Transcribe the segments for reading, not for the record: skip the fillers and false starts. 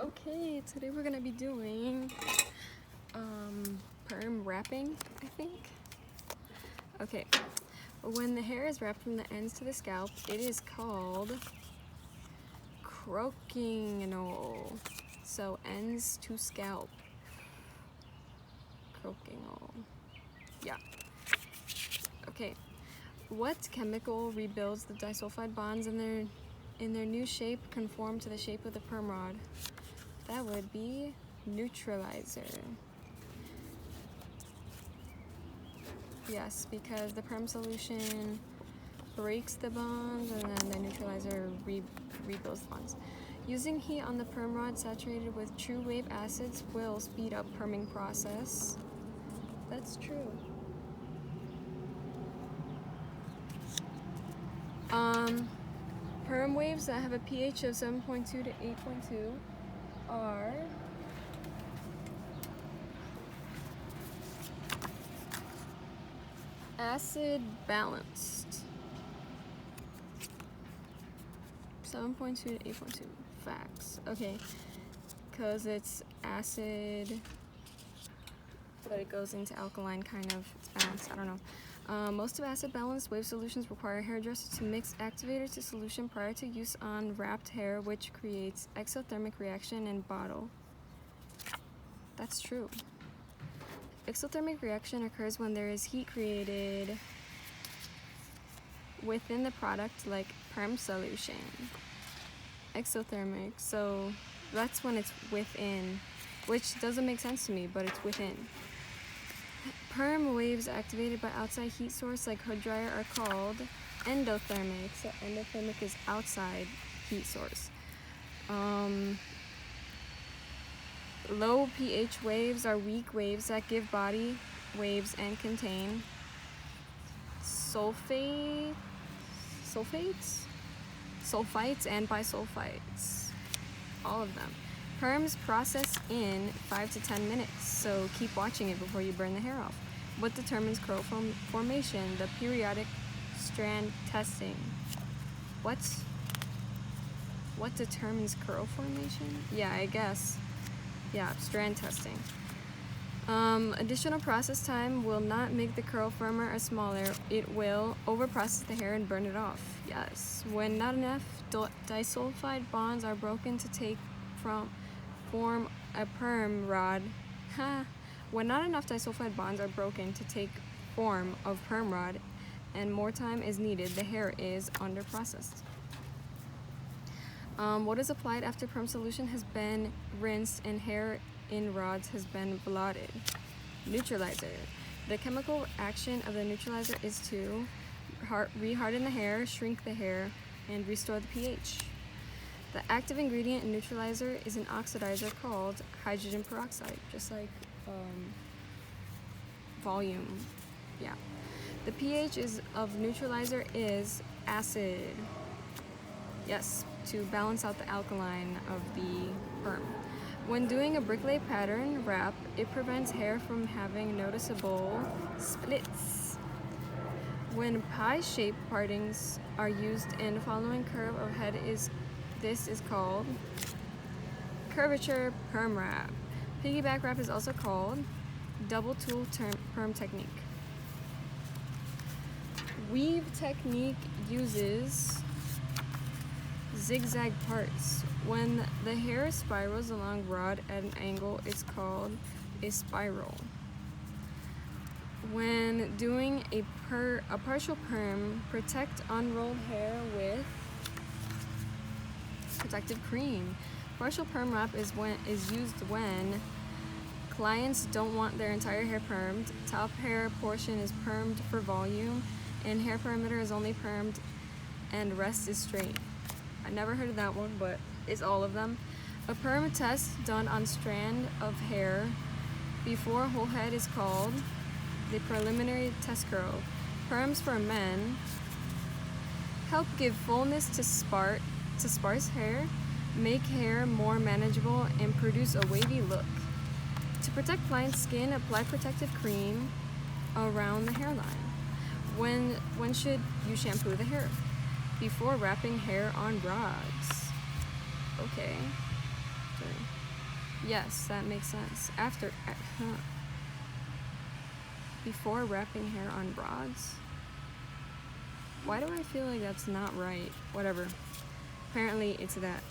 Okay, today we're gonna be doing perm wrapping, I think. Okay, when the hair is wrapped from the ends to the scalp, it is called crokinole. So ends to scalp. Crokinole. Yeah. Okay. What chemical rebuilds the disulfide bonds in their new shape conform to the shape of the perm rod? That would be neutralizer. Yes, because the perm solution breaks the bonds and then the neutralizer rebuilds the bonds. Using heat on the perm rod saturated with true wave acids will speed up perming process. That's true. Perm waves that have a pH of 7.2 to 8.2 are acid balanced. 7.2 to 8.2. Facts. Okay. Because it's acid, but it goes into alkaline kind of. It's balanced. I don't know. Most of acid-balanced wave solutions require hairdressers to mix activator to solution prior to use on wrapped hair, which creates exothermic reaction and bottle. That's true. Exothermic reaction occurs when there is heat created within the product, like perm solution. Exothermic, so that's when it's within, which doesn't make sense to me, but it's within. Perm waves activated by outside heat source like hood dryer are called endothermic. So endothermic is outside heat source. Low pH waves are weak waves that give body waves and contain sulfites and bisulfites. All of them. Perms process in 5 to 10 minutes, so keep watching it before you burn the hair off. What determines curl formation? The periodic strand testing. What determines curl formation? Yeah, I guess. Yeah, strand testing. Additional process time will not make the curl firmer or smaller. It will overprocess the hair and burn it off. Yes. When not enough disulfide bonds are broken to take form a perm rod. When not enough disulfide bonds are broken to take form of perm rod and more time is needed, the hair is underprocessed. What is applied after perm solution has been rinsed and hair in rods has been blotted? Neutralizer. The chemical action of the neutralizer is to reharden the hair, shrink the hair, and restore the pH. The active ingredient in neutralizer is an oxidizer called hydrogen peroxide, just like volume. Yeah. The pH of neutralizer is acid. Yes, to balance out the alkaline of the perm. When doing a brick-lay pattern wrap, it prevents hair from having noticeable splits. When pie-shaped partings are used in the following curve of head this is called curvature perm wrap. Piggyback wrap is also called double tool perm technique. Weave technique uses zigzag parts. When the hair spirals along rod at an angle, it's called a spiral. When doing a partial perm, protect unrolled hair with protective cream. Partial perm wrap is used when clients don't want their entire hair permed, top hair portion is permed for volume, and hair perimeter is only permed and rest is straight. I never heard of that one, but it's all of them. A perm test done on strand of hair before whole head is called the preliminary test curl. Perms for men help give fullness to sparse hair, make hair more manageable, and produce a wavy look. To protect client's skin, apply protective cream around the hairline. When should you shampoo the hair? Before wrapping hair on rods. Okay. Sorry. Yes, that makes sense. Before wrapping hair on rods? Why do I feel like that's not right? Whatever. Apparently it's that.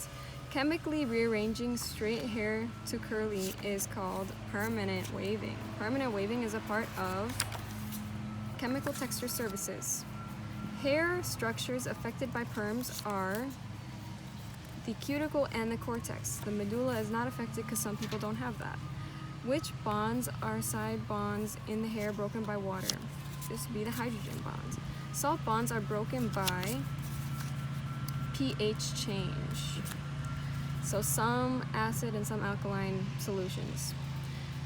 Chemically rearranging straight hair to curly is called permanent waving. Permanent waving is a part of chemical texture services. Hair structures affected by perms are the cuticle and the cortex. The medulla is not affected because some people don't have that. Which bonds are side bonds in the hair broken by water? This would be the hydrogen bonds. Salt bonds are broken by pH change. So some acid and some alkaline solutions.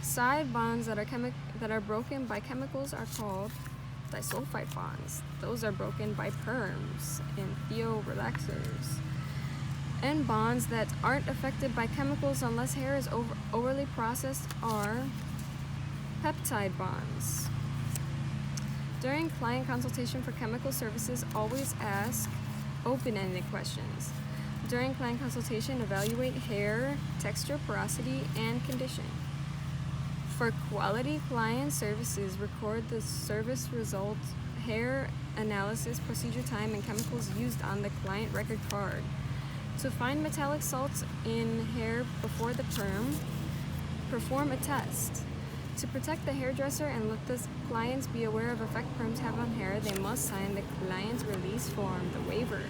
Side bonds that are broken by chemicals are called disulfide bonds. Those are broken by perms and relaxers. And bonds that aren't affected by chemicals unless hair is overly processed are peptide bonds. During client consultation for chemical services, always ask open-ended questions. During client consultation, evaluate hair, texture, porosity, and condition. For quality client services, record the service results, hair analysis, procedure time, and chemicals used on the client record card. To find metallic salts in hair before the perm, perform a test. To protect the hairdresser and let the clients be aware of effect perms have on hair, they must sign the client's release form, the waiver.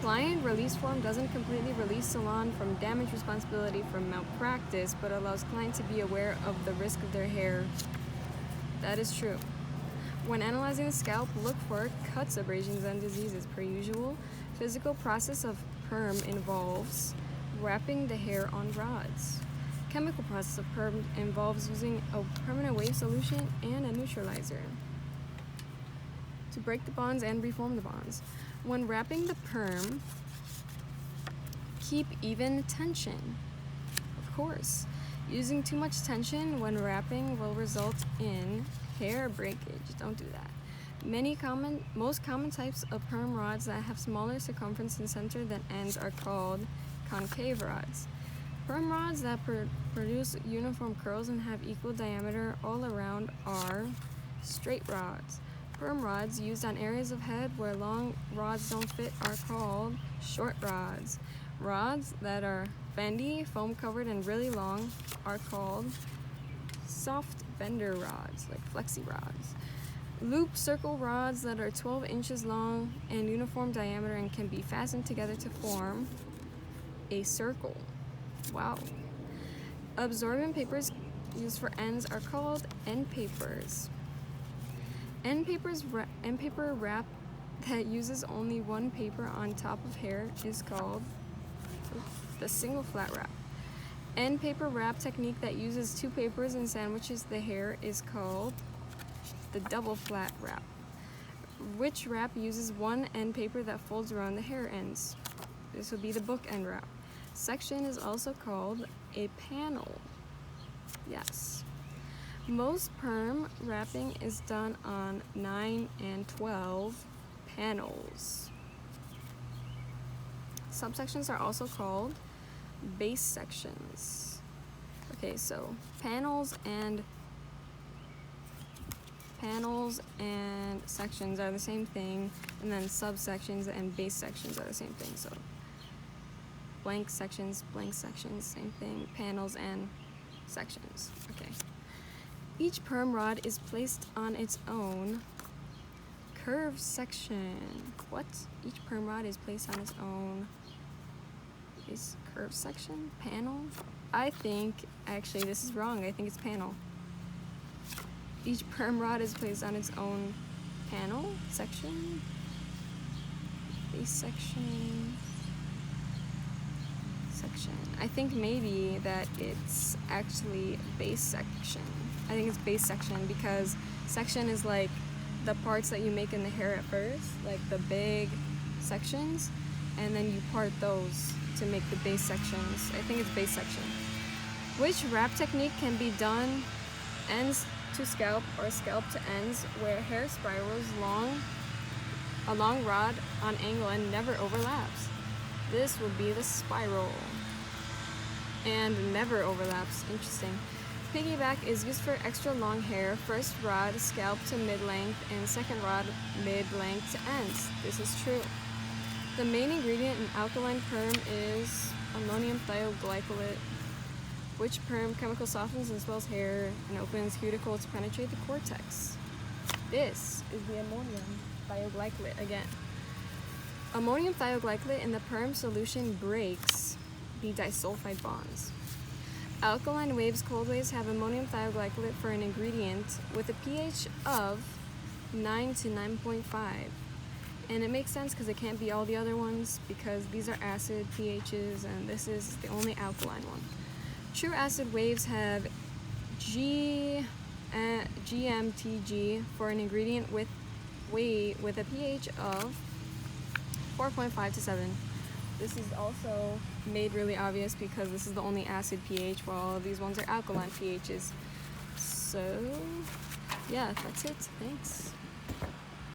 Client release form doesn't completely release salon from damage responsibility from malpractice, but allows client to be aware of the risk of their hair. That is true. When analyzing the scalp, look for cuts, abrasions, and diseases. Per usual, physical process of perm involves wrapping the hair on rods. Chemical process of perm involves using a permanent wave solution and a neutralizer to break the bonds and reform the bonds. When wrapping the perm, keep even tension. Of course, using too much tension when wrapping will result in hair breakage. Don't do that. Most common types of perm rods that have smaller circumference and center than ends are called concave rods. Perm rods that produce uniform curls and have equal diameter all around are straight rods. Perm rods used on areas of head where long rods don't fit are called short rods. Rods that are bendy, foam covered, and really long are called soft bender rods, like flexi rods. Loop circle rods that are 12 inches long and uniform diameter and can be fastened together to form a circle. Wow. Absorbent papers used for ends are called end papers. End paper wrap that uses only one paper on top of hair is called the single flat wrap. End paper wrap technique that uses two papers and sandwiches the hair is called the double flat wrap. Which wrap uses one end paper that folds around the hair ends? This would be the bookend wrap. Section is also called a panel. Yes. Most perm wrapping is done on 9 and 12 panels. Subsections are also called base sections. Okay, so panels and sections are the same thing, and then subsections and base sections are the same thing. So blank sections, same thing. Panels and sections. Okay. Each perm rod is placed on its own curved section. What? Each perm rod is placed on its own curved section? Panel? I think, actually, this is wrong. I think it's panel. Each perm rod is placed on its own panel, section, base section. I think maybe that it's actually base section. I think it's base section because section is like the parts that you make in the hair at first, like the big sections, and then you part those to make the base sections. I think it's base section. Which wrap technique can be done ends to scalp or scalp to ends where hair spirals a long rod on angle and never overlaps? This would be the spiral. and never overlaps. Interesting. Piggyback is used for extra long hair, first rod scalp to mid-length, and second rod mid-length to ends. This is true. The main ingredient in alkaline perm is ammonium thioglycolate, which perm chemical softens and swells hair and opens cuticle to penetrate the cortex. This is the ammonium thioglycolate again. Ammonium thioglycolate in the perm solution breaks the disulfide bonds. Alkaline waves, cold waves have ammonium thioglycolate for an ingredient with a pH of 9 to 9.5. And it makes sense because it can't be all the other ones because these are acid pHs and this is the only alkaline one. True acid waves have GMTG for an ingredient with a pH of 4.5 to 7. This is also made really obvious because this is the only acid pH while all of these ones are alkaline pHs. So yeah, that's it. Thanks.